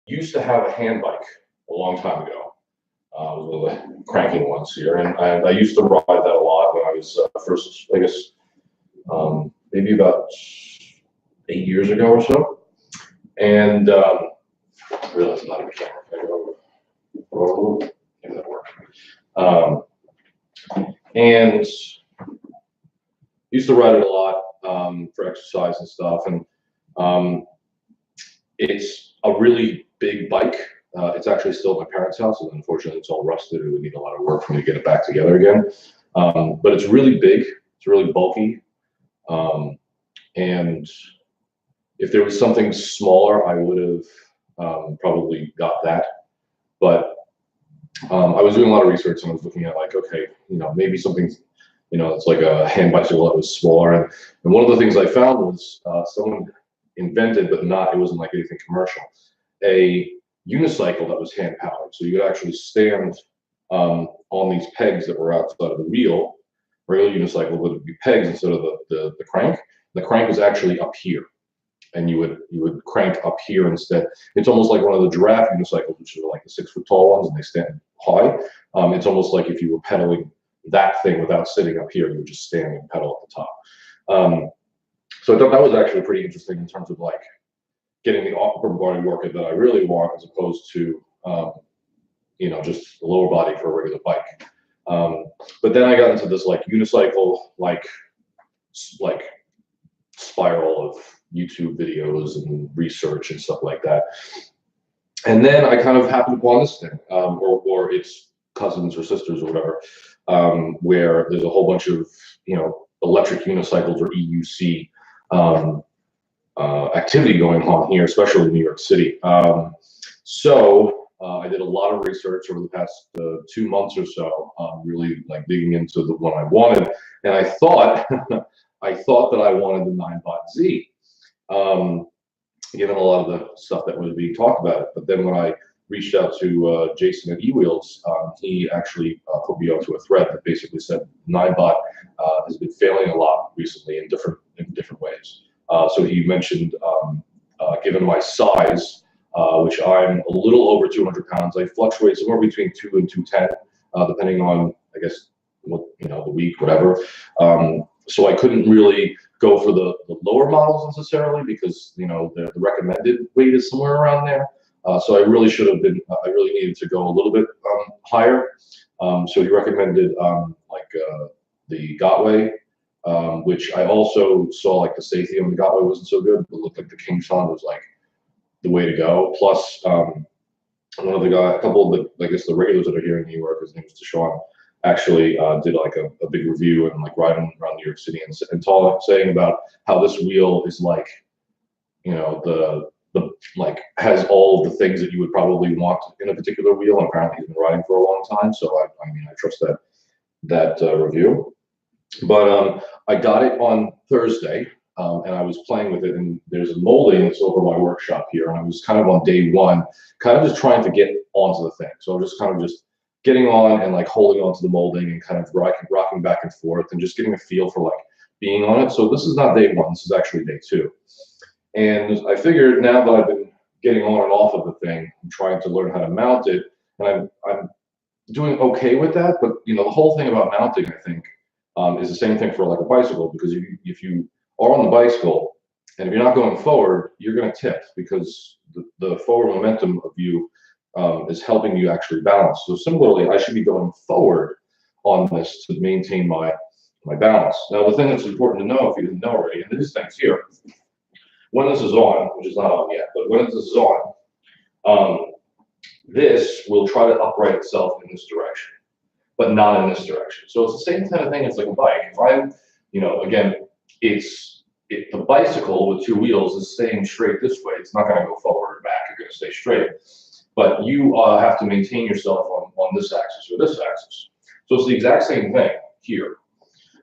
used to have a hand bike a long time ago. It was one of the cranking ones here, and I used to ride that a lot when I was first, I guess, maybe about 8 years ago or so. And I realize I'm not in the camera. Maybe that work. And used to ride it a lot for exercise and stuff. And it's a really big bike. It's actually still at my parents' house, and unfortunately it's all rusted. It would need a lot of work for me to get it back together again. But it's really big. It's really bulky. And if there was something smaller, I would have probably got that. But I was doing a lot of research, and I was looking at like, okay, maybe something, it's like a hand bicycle that was smaller. And one of the things I found was someone invented, but it wasn't like anything commercial, a unicycle that was hand powered. So you could actually stand on these pegs that were outside of the wheel. Regular unicycle would be pegs instead of the crank. The crank was actually up here, and you would crank up here instead. It's almost like one of the giraffe unicycles, which are like the 6 foot tall ones, and they stand high. It's almost like if you were pedaling that thing without sitting up here, you would just stand and pedal at the top. So I thought that was actually pretty interesting in terms of like getting the upper body workout that I really want, as opposed to just the lower body for a regular bike. But then I got into this like unicycle like spiral of YouTube videos and research and stuff like that. And then I kind of happened upon this thing, or its cousins or sisters or whatever, where there's a whole bunch of electric unicycles or EUC activity going on here, especially in New York City. So I did a lot of research over the past 2 months or so, really like digging into the one I wanted, and I thought that I wanted the 9-Bot Z, given a lot of the stuff that was being talked about it. But then when I reached out to Jason at eWheels, he actually put me onto a thread that basically said 9-Bot has been failing a lot recently in different ways. So he mentioned, given my size, which I'm a little over 200 pounds, I fluctuate somewhere between 2 and 210, depending on, I guess, the week, whatever. So I couldn't really go for the lower models necessarily, because the recommended weight is somewhere around there. So I really should have been. I really needed to go a little bit higher. So he recommended the Gotway, which I also saw like the safety on the Gotway wasn't so good, but it looked like the Kingsong was like the way to go. Plus, one of the guys, a couple of the, I guess the regulars that are here in New York, his name is Deshaun, actually did like a big review and like riding around New York City and saying about how this wheel is like, the like has all of the things that you would probably want in a particular wheel, and apparently he's been riding for a long time. So I trust that review. But I got it on Thursday, and I was playing with it, and there's a molding that's over my workshop here, and I was kind of on day one, kind of just trying to get onto the thing. So I was just kind of just getting on and like holding onto the molding and kind of rocking back and forth and just getting a feel for like being on it. So this is not day one, this is actually day 2. And I figured now that I've been getting on and off of the thing, I'm trying to learn how to mount it, and I'm doing okay with that. But the whole thing about mounting, I think, is the same thing for like a bicycle, because if you are on the bicycle and if you're not going forward, you're going to tip, because the forward momentum of you is helping you actually balance. So similarly, I should be going forward on this to maintain my balance. Now, the thing that's important to know, if you didn't know already, and these things here, when this is on, which is not on yet, but when this is on, this will try to upright itself in this direction, but not in this direction. So it's the same kind of thing as like a bike. If I'm, again, the bicycle with 2 wheels is staying straight this way. It's not going to go forward or back. You're going to stay straight. But you have to maintain yourself on this axis or this axis. So it's the exact same thing here.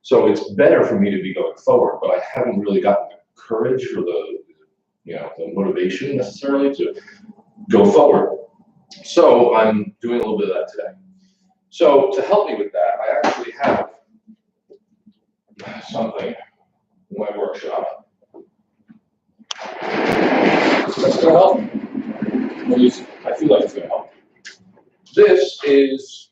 So it's better for me to be going forward, but I haven't really gotten the courage or the motivation necessarily to go forward. So I'm doing a little bit of that today. So to help me with that, I actually have something in my workshop that's going to help me. At least I feel like it's going to help. This is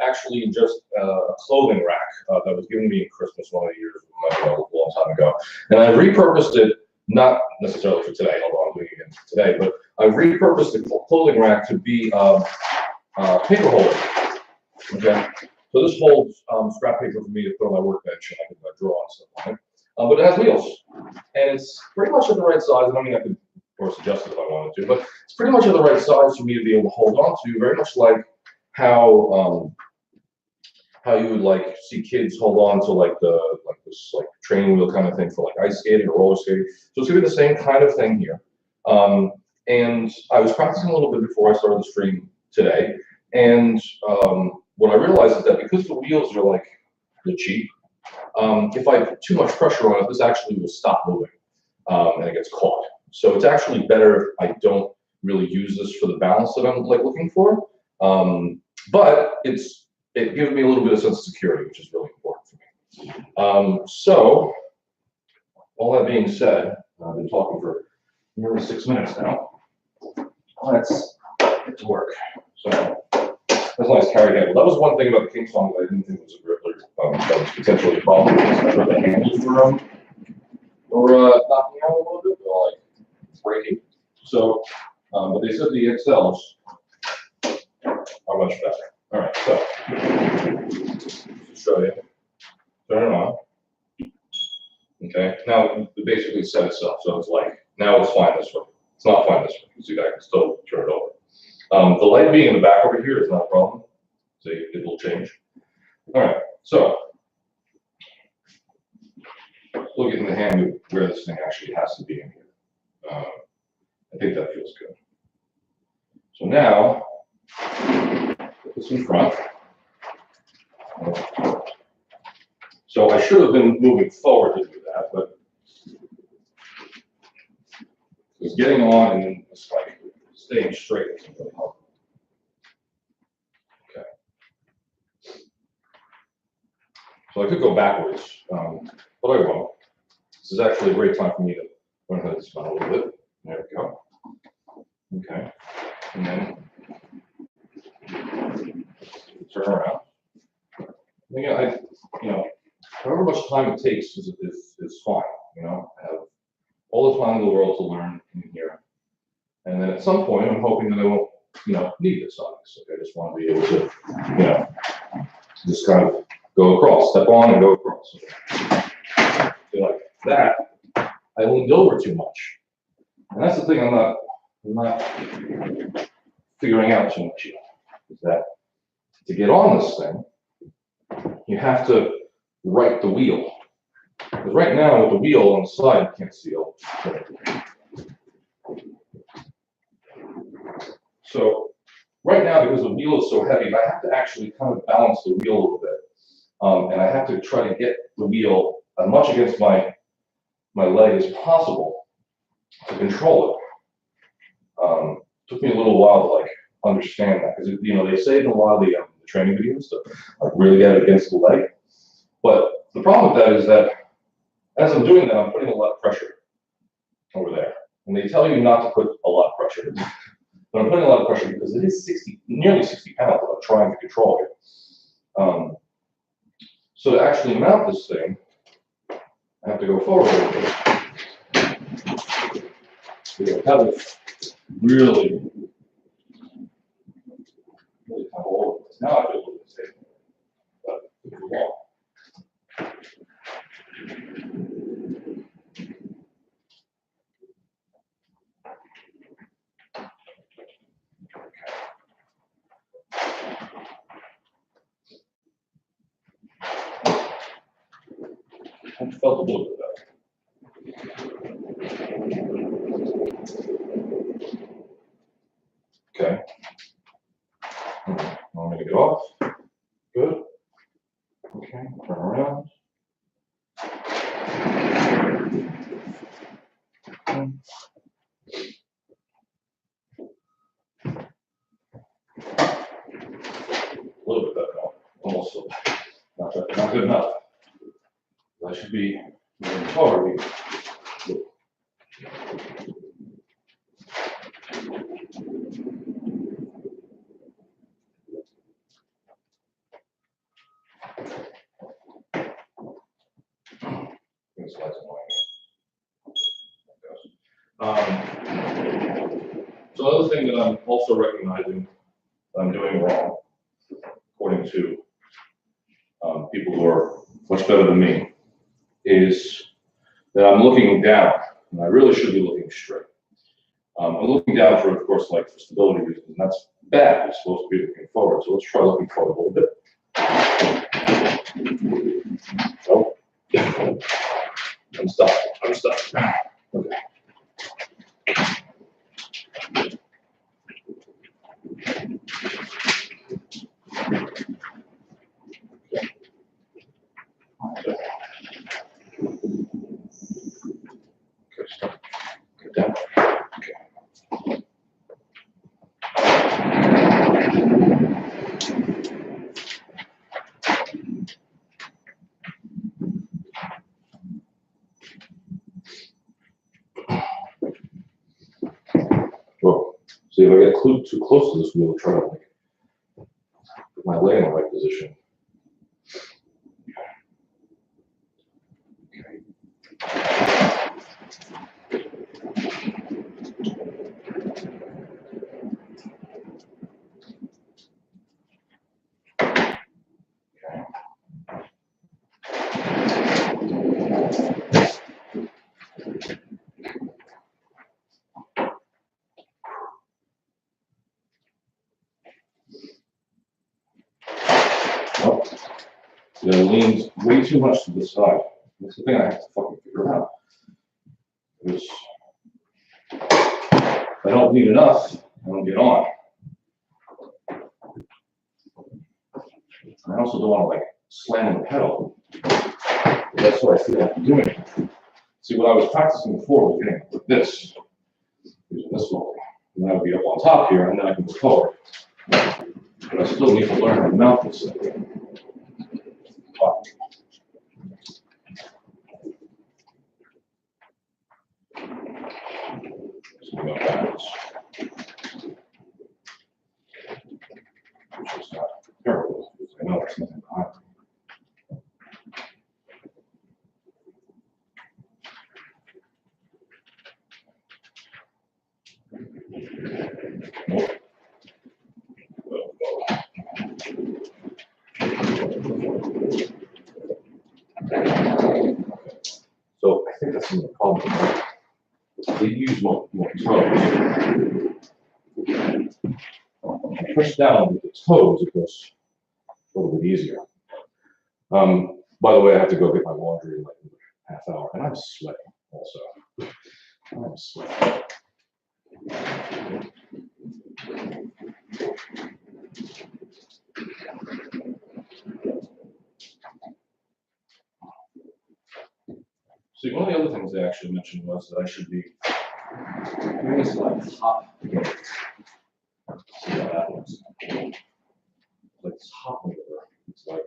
actually just a clothing rack that was given to me in Christmas one of the years a long time ago. And I repurposed it, not necessarily for today, although I'm doing it again today, but I repurposed the clothing rack to be paper holder. Okay, so this holds scrap paper for me to put on my workbench, and I can draw on stuff on it. But it has wheels, and it's pretty much at the right size. I mean, I could, of course, adjust it if I wanted to, but it's pretty much at the right size for me to be able to hold on to. Very much like how you would like see kids hold on to like this training wheel kind of thing for like ice skating or roller skating. So it's gonna be the same kind of thing here. And I was practicing a little bit before I started the stream today, and what I realized is that because the wheels are like they're cheap, if I put too much pressure on it, this actually will stop moving and it gets caught. So it's actually better if I don't really use this for the balance that I'm like looking for. But it gives me a little bit of sense of security, which is really important for me. So all that being said, I've been talking for nearly 6 minutes now. Let's get to work. So that's a nice carry handle. That was one thing about the Kingsong that I didn't think was a really, that was potentially a problem. The handles were knocking out a little bit, or like breaking. So, but they said the XLs are much better. All right, so show you. Turn it on. Okay, now it basically set itself, so it's like now it's fine this way. It's not fine this way. See, I can still turn it over. The light being in the back over here is not a problem. See, it will change. All right, so look in the hand where this thing actually has to be in here. I think that feels good. So now, put this in front. So I should have been moving forward to do that, but it was getting on and then it's like staying straight isn't really helpful. Okay. So I could go backwards, but I won't. This is actually a great time for me to learn how to spin a little bit. There we go. Okay. And then turn around. Again, however much time it takes is fine. I have all the time in the world to learn in here. And then at some point, I'm hoping that I won't, need this obviously. I just want to be able to, just kind of go across, step on and go across. So like that, I leaned over too much. And that's the thing I'm not figuring out too much yet, is that to get on this thing, you have to right the wheel. Because right now with the wheel on the side, you can't see it. So right now, because the wheel is so heavy, I have to actually kind of balance the wheel a little bit. And I have to try to get the wheel as much against my leg as possible to control it. Took me a little while to like understand that, because they say in a lot of the training videos to like really get it against the leg. But the problem with that is that as I'm doing that, I'm putting a lot of pressure over there. And they tell you not to put a lot of pressure. But I'm putting a lot of pressure because it is nearly 60 pounds that I'm trying to control here. So to actually mount this thing, I have to go forward a little bit. Have it really kind of all over this. Now I feel a little bit safe. But if you want. I felt a little bit better. Okay. I'm going to get off. Good. Okay, turn around. A little bit better now. Almost not good enough. I should be moving forward. another thing that I'm also recognizing that I'm doing wrong, according to people who are much better than me, is that I'm looking down, and I really should be looking straight. I'm looking down for, of course, like for stability reasons, and that's bad. You're supposed to be looking forward, so let's try looking forward a little bit. Oh, I'm stuck. I'm stuck. Okay. Okay, stop. Get down. Okay. Well, see if I get too close to this wheel, try to like put my leg in the right position. Well, it leans way too much to the side. That's the thing I have to fucking figure out. Because if I don't lean enough, I don't get on. I also don't want to like slam the pedal. That's what I feel like I'm doing. See, what I was practicing before was getting like this, using this mold. And then I would be up on top here, and then I can go forward. But I still need to learn how to mount this thing. So we go backwards. Which is not terrible, because I know there's nothing behind me. Nope. So I think that's some of the problem. They use more toes. When I push down with the toes, it goes a little bit easier. By the way, I have to go get my laundry in like a half hour, and I'm sweating also. I'm sweating. See, one of the other things they actually mentioned was that I should be doing this like hop again. See how that looks. Like it's hop maneuver. It's like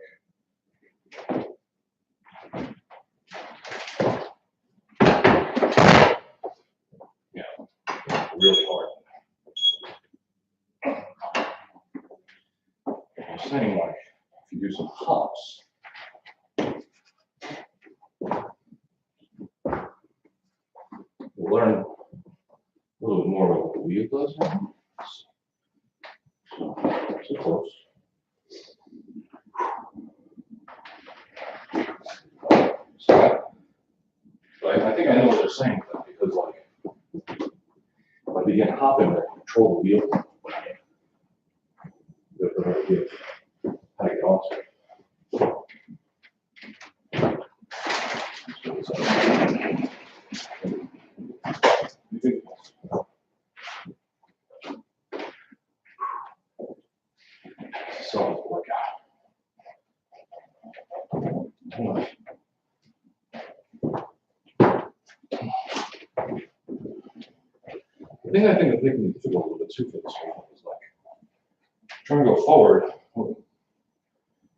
really hard. I'm saying like if you do some hops, you'll learn a little bit more about what the wheel does now. So close. So I think I know what they're saying with that, because like if I begin hopping, I control the wheel. How to get onto it. Solid workout. The thing I think is making it difficult a little bit too for this one is like trying to go forward.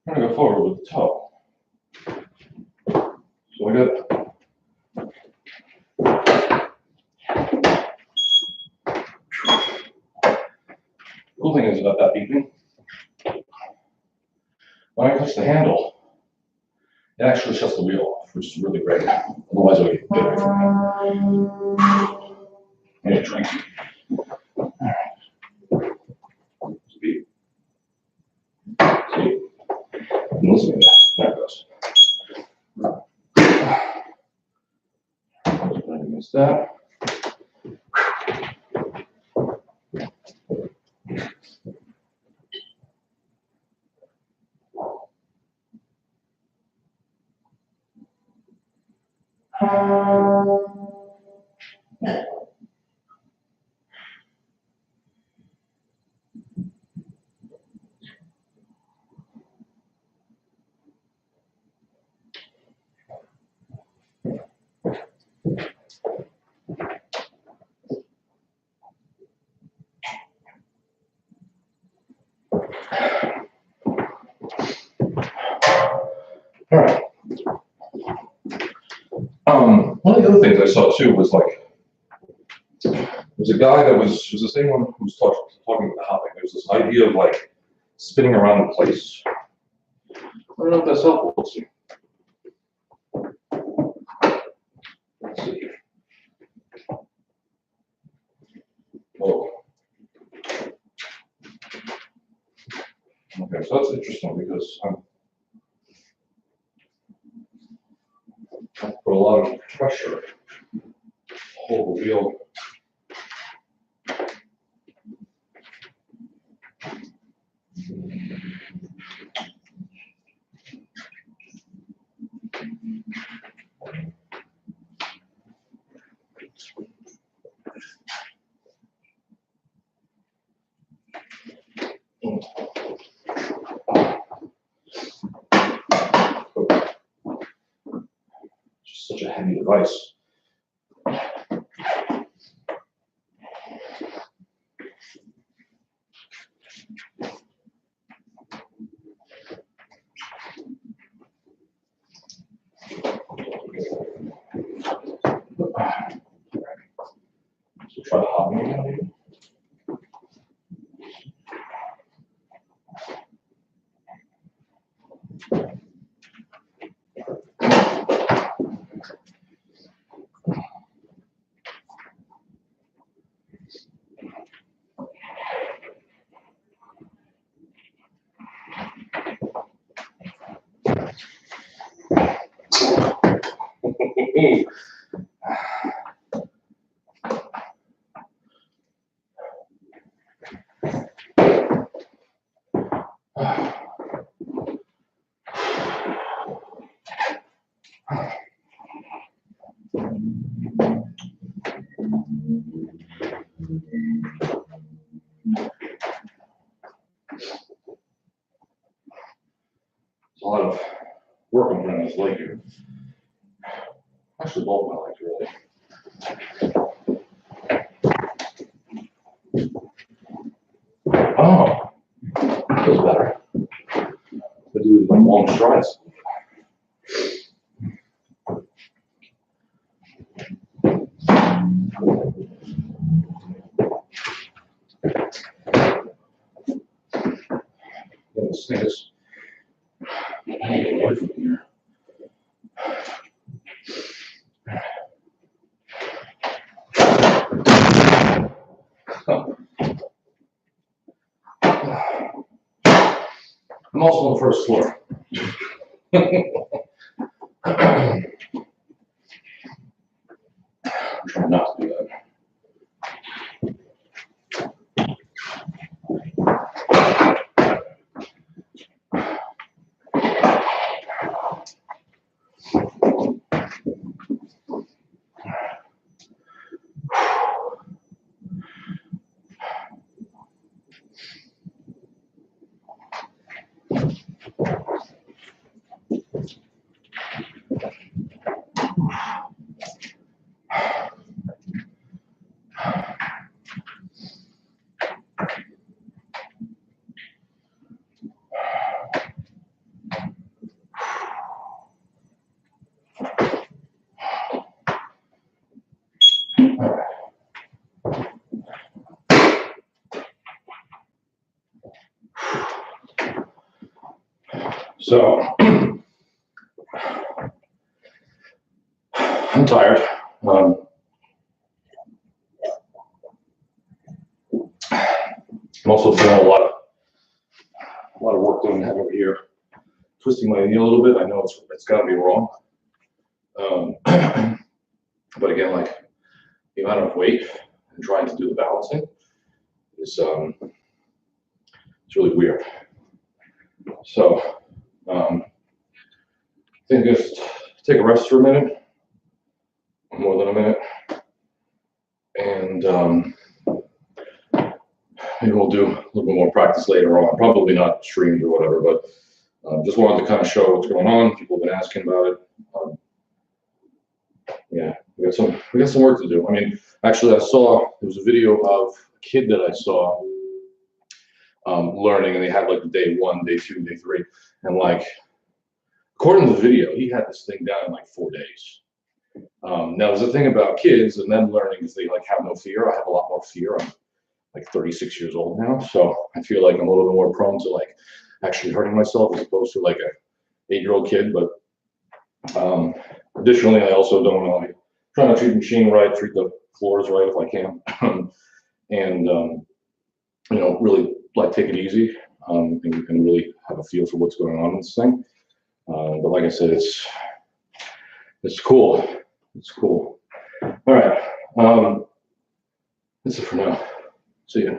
Trying to go forward with the toe. So I got. Cool thing is about that beeping. When I touch the handle, it actually shuts the wheel off, which is really great. Otherwise, I would get bitter. I need a drink. Listen to that. There it goes. Right against that. All right. One of the other things I saw too was like, there's a guy that was the same one who was talking about hopping. There's this idea of like spinning around the place. I don't know if that's helpful. Let's see. Let's see. Whoa. Okay, so that's interesting because I put a lot of pressure to hold the wheel. Just such a heavy device. So try to hop me again, maybe. A lot of work on putting this leg here. Actually, both my legs, really. Oh, feels better. I do like long strides. Yeah, this thing is away from here. I'm also on the first floor. I'm trying not to do that. So, I'm tired. I'm also feeling a lot of work doing that over here twisting my knee a little bit. I know it's got to be wrong. But again, like the amount of weight and trying to do the balancing is it's really weird. So I think just take a rest for a minute, more than a minute, and maybe we'll do a little bit more practice later on. Probably not streamed or whatever, but just wanted to kind of show what's going on. People have been asking about it. Yeah, we got some work to do. I mean, actually, there was a video of a kid that I saw learning, and they had like day 1, day 2, day 3, and like according to the video, he had this thing down in like 4 days. Now, there's a thing about kids and them learning is they like have no fear. I have a lot more fear. I'm like 36 years old now, so I feel like I'm a little bit more prone to like actually hurting myself as opposed to like a 8-year-old kid. But additionally, I also don't want to like try to treat the machine right, treat the floors right if I can, and you know, really like take it easy and really have a feel for what's going on in this thing. But like I said, it's cool. It's cool. All right. That's it for now. See ya.